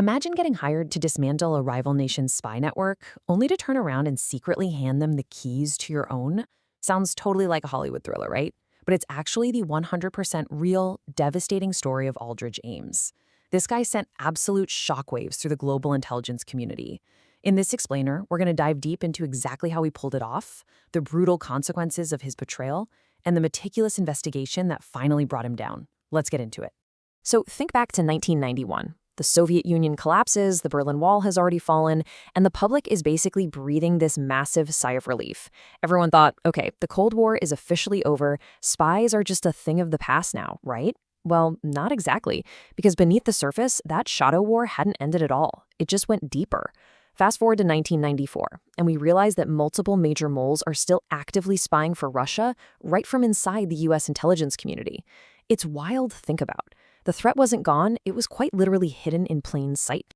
Imagine getting hired to dismantle a rival nation's spy network, only to turn around and secretly hand them the keys to your own. Sounds totally like a Hollywood thriller, right? But it's actually the 100% real, devastating story of Aldrich Ames. This guy sent absolute shockwaves through the global intelligence community. In this explainer, we're going to dive deep into exactly how he pulled it off, the brutal consequences of his betrayal, and the meticulous investigation that finally brought him down. Let's get into it. So think back to 1991. The Soviet Union collapses, the Berlin Wall has already fallen, and the public is basically breathing this massive sigh of relief. Everyone thought, okay, the Cold War is officially over, spies are just a thing of the past now, right? Well, not exactly, because beneath the surface, that shadow war hadn't ended at all. It just went deeper. Fast forward to 1994, and we realize that multiple major moles are still actively spying for Russia right from inside the US intelligence community. It's wild to think about. The threat wasn't gone, it was quite literally hidden in plain sight.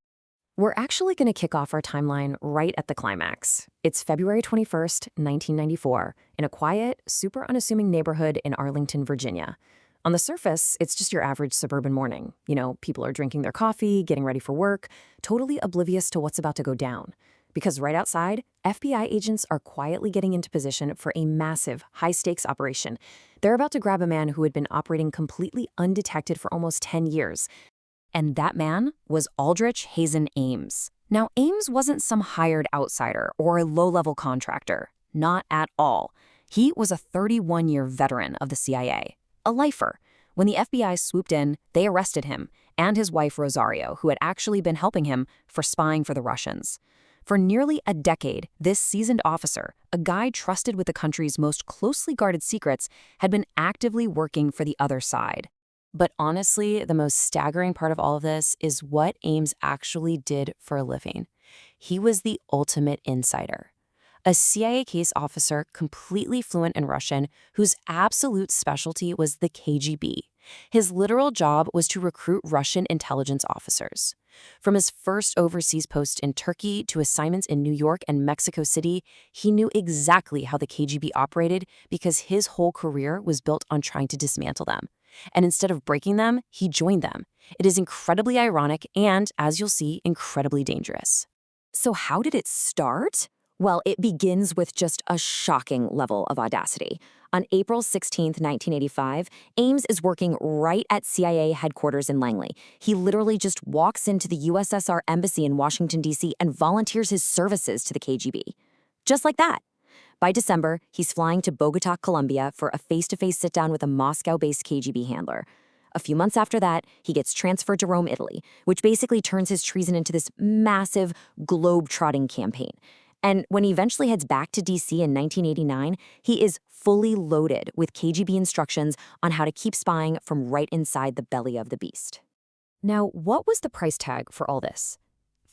We're actually going to kick off our timeline right at the climax. It's February 21st, 1994, in a quiet, super unassuming neighborhood in Arlington, Virginia. On the surface, it's just your average suburban morning. You know, people are drinking their coffee, getting ready for work, totally oblivious to what's about to go down. Because right outside, FBI agents are quietly getting into position for a massive, high-stakes operation. They're about to grab a man who had been operating completely undetected for almost 10 years. And that man was Aldrich Ames. Now, Ames wasn't some hired outsider or a low-level contractor. Not at all. He was a 31-year veteran of the CIA. A lifer. When the FBI swooped in, they arrested him and his wife Rosario, who had actually been helping him for spying for the Russians. For nearly a decade, this seasoned officer, a guy trusted with the country's most closely guarded secrets, had been actively working for the other side. But honestly, the most staggering part of all of this is what Ames actually did for a living. He was the ultimate insider. A CIA case officer completely fluent in Russian whose absolute specialty was the KGB. His literal job was to recruit Russian intelligence officers. From his first overseas post in Turkey to assignments in New York and Mexico City, he knew exactly how the KGB operated because his whole career was built on trying to dismantle them. And instead of breaking them, he joined them. It is incredibly ironic and, as you'll see, incredibly dangerous. So how did it start? Well, it begins with just a shocking level of audacity. On April 16, 1985, Ames is working right at CIA headquarters in Langley. He literally just walks into the USSR embassy in Washington, D.C. and volunteers his services to the KGB. Just like that. By December, he's flying to Bogota, Colombia for a face-to-face sit-down with a Moscow-based KGB handler. A few months after that, he gets transferred to Rome, Italy, which basically turns his treason into this massive, globe-trotting campaign. And when he eventually heads back to D.C. in 1989, he is fully loaded with KGB instructions on how to keep spying from right inside the belly of the beast. Now, what was the price tag for all this?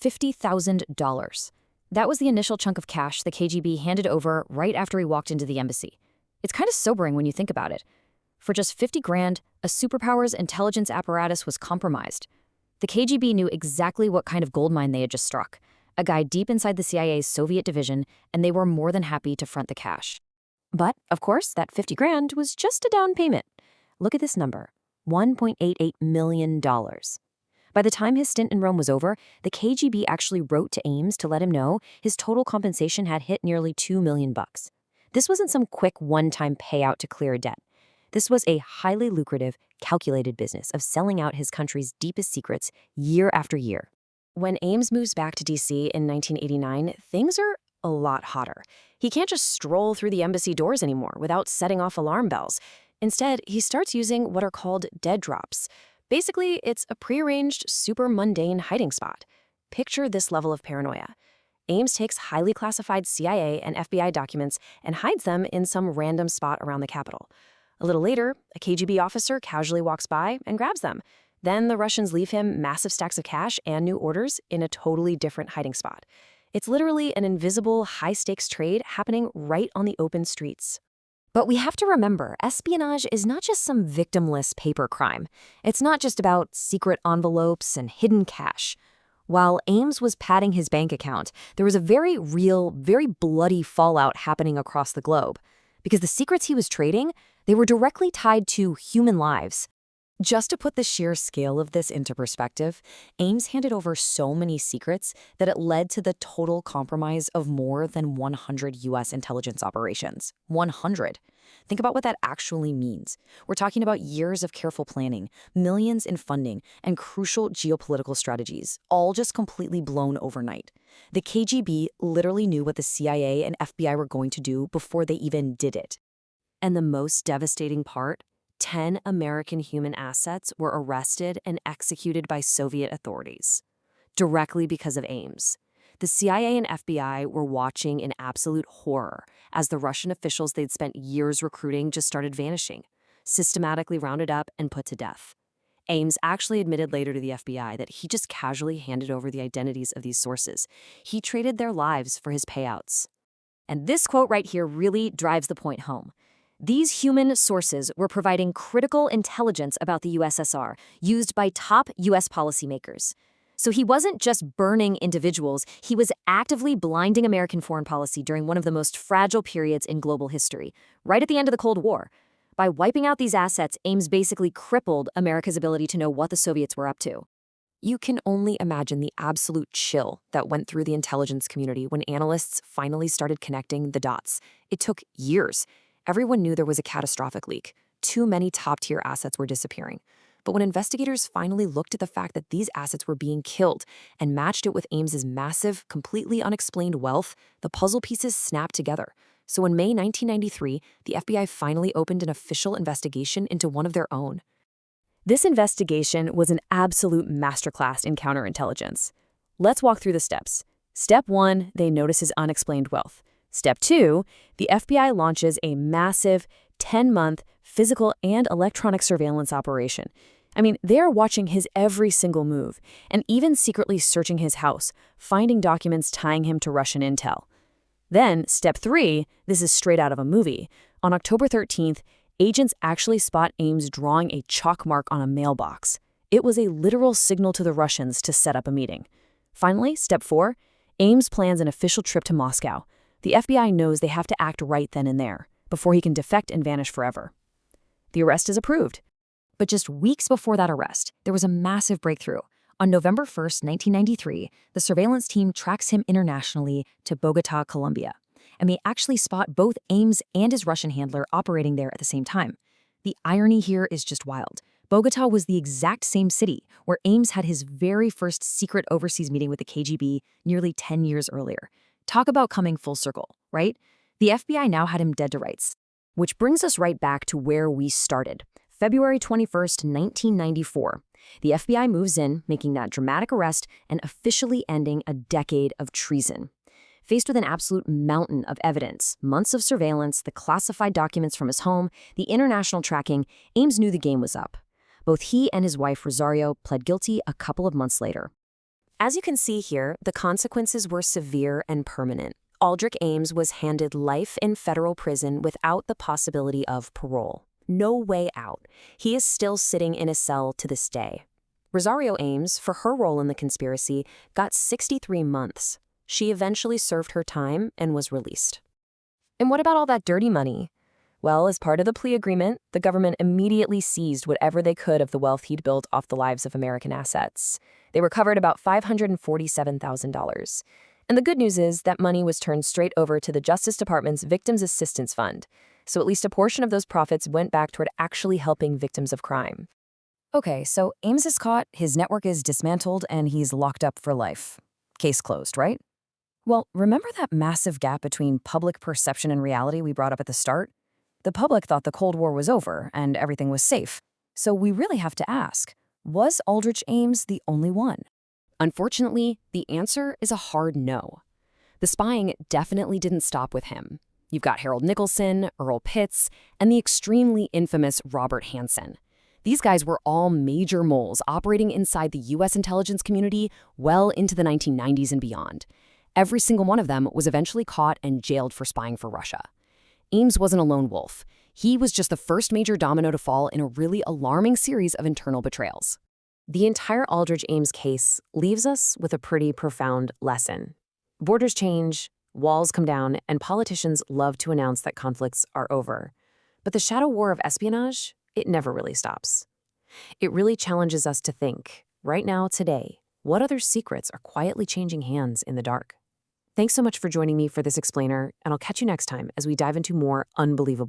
$50,000. That was the initial chunk of cash the KGB handed over right after he walked into the embassy. It's kind of sobering when you think about it. For just 50 grand, a superpower's intelligence apparatus was compromised. The KGB knew exactly what kind of goldmine they had just struck. A guy deep inside the CIA's Soviet division, and they were more than happy to front the cash. But, of course, that 50 grand was just a down payment. Look at this number, $1.88 million. By the time his stint in Rome was over, the KGB actually wrote to Ames to let him know his total compensation had hit nearly $2 million. This wasn't some quick one-time payout to clear a debt. This was a highly lucrative, calculated business of selling out his country's deepest secrets year after year. When Ames moves back to D.C. in 1989, things are a lot hotter. He can't just stroll through the embassy doors anymore without setting off alarm bells. Instead, he starts using what are called dead drops. Basically, it's a prearranged, super mundane hiding spot. Picture this level of paranoia. Ames takes highly classified CIA and FBI documents and hides them in some random spot around the Capitol. A little later, a KGB officer casually walks by and grabs them. Then the Russians leave him massive stacks of cash and new orders in a totally different hiding spot. It's literally an invisible, high-stakes trade happening right on the open streets. But we have to remember, espionage is not just some victimless paper crime. It's not just about secret envelopes and hidden cash. While Ames was padding his bank account, there was a very real, very bloody fallout happening across the globe. Because the secrets he was trading, they were directly tied to human lives. Just to put the sheer scale of this into perspective, Ames handed over so many secrets that it led to the total compromise of more than 100 U.S. intelligence operations. 100. Think about what that actually means. We're talking about years of careful planning, millions in funding, and crucial geopolitical strategies, all just completely blown overnight. The KGB literally knew what the CIA and FBI were going to do before they even did it. And the most devastating part? 10 American human assets were arrested and executed by Soviet authorities, directly because of Ames. The CIA and FBI were watching in absolute horror as the Russian officials they'd spent years recruiting just started vanishing, systematically rounded up and put to death. Ames actually admitted later to the FBI that he just casually handed over the identities of these sources. He traded their lives for his payouts. And this quote right here really drives the point home. These human sources were providing critical intelligence about the USSR, used by top US policymakers. So he wasn't just burning individuals, he was actively blinding American foreign policy during one of the most fragile periods in global history, right at the end of the Cold War. By wiping out these assets, Ames basically crippled America's ability to know what the Soviets were up to. You can only imagine the absolute chill that went through the intelligence community when analysts finally started connecting the dots. It took years. Everyone knew there was a catastrophic leak. Too many top-tier assets were disappearing. But when investigators finally looked at the fact that these assets were being killed and matched it with Ames's massive, completely unexplained wealth, the puzzle pieces snapped together. So in May 1993, the FBI finally opened an official investigation into one of their own. This investigation was an absolute masterclass in counterintelligence. Let's walk through the steps. Step 1, they notice his unexplained wealth. Step 2, the FBI launches a massive 10-month physical and electronic surveillance operation. I mean, they are watching his every single move and even secretly searching his house, finding documents tying him to Russian intel. Then, step 3, this is straight out of a movie. On October 13th, agents actually spot Ames drawing a chalk mark on a mailbox. It was a literal signal to the Russians to set up a meeting. Finally, step 4, Ames plans an official trip to Moscow. The FBI knows they have to act right then and there, before he can defect and vanish forever. The arrest is approved. But just weeks before that arrest, there was a massive breakthrough. On November 1st, 1993, the surveillance team tracks him internationally to Bogota, Colombia. And they actually spot both Ames and his Russian handler operating there at the same time. The irony here is just wild. Bogota was the exact same city where Ames had his very first secret overseas meeting with the KGB nearly 10 years earlier. Talk about coming full circle, right? The FBI now had him dead to rights. Which brings us right back to where we started. February 21st, 1994. The FBI moves in, making that dramatic arrest and officially ending a decade of treason. Faced with an absolute mountain of evidence, months of surveillance, the classified documents from his home, the international tracking, Ames knew the game was up. Both he and his wife, Rosario, pled guilty a couple of months later. As you can see here, the consequences were severe and permanent. Aldrich Ames was handed life in federal prison without the possibility of parole. No way out. He is still sitting in a cell to this day. Rosario Ames, for her role in the conspiracy, got 63 months. She eventually served her time and was released. And what about all that dirty money? Well, as part of the plea agreement, the government immediately seized whatever they could of the wealth he'd built off the lives of American assets. They recovered about $547,000. And the good news is that money was turned straight over to the Justice Department's Victims Assistance Fund. So at least a portion of those profits went back toward actually helping victims of crime. Okay, so Ames is caught, his network is dismantled, and he's locked up for life. Case closed, right? Well, remember that massive gap between public perception and reality we brought up at the start? The public thought the Cold War was over and everything was safe. So we really have to ask, was Aldrich Ames the only one? Unfortunately, the answer is a hard no. The spying definitely didn't stop with him. You've got Harold Nicholson, Earl Pitts, and the extremely infamous Robert Hansen. These guys were all major moles operating inside the U.S. intelligence community well into the 1990s and beyond. Every single one of them was eventually caught and jailed for spying for Russia. Ames wasn't a lone wolf. He was just the first major domino to fall in a really alarming series of internal betrayals. The entire Aldrich Ames case leaves us with a pretty profound lesson. Borders change, walls come down, and politicians love to announce that conflicts are over. But the shadow war of espionage, it never really stops. It really challenges us to think, right now, today, what other secrets are quietly changing hands in the dark? Thanks so much for joining me for this explainer, and I'll catch you next time as we dive into more unbelievable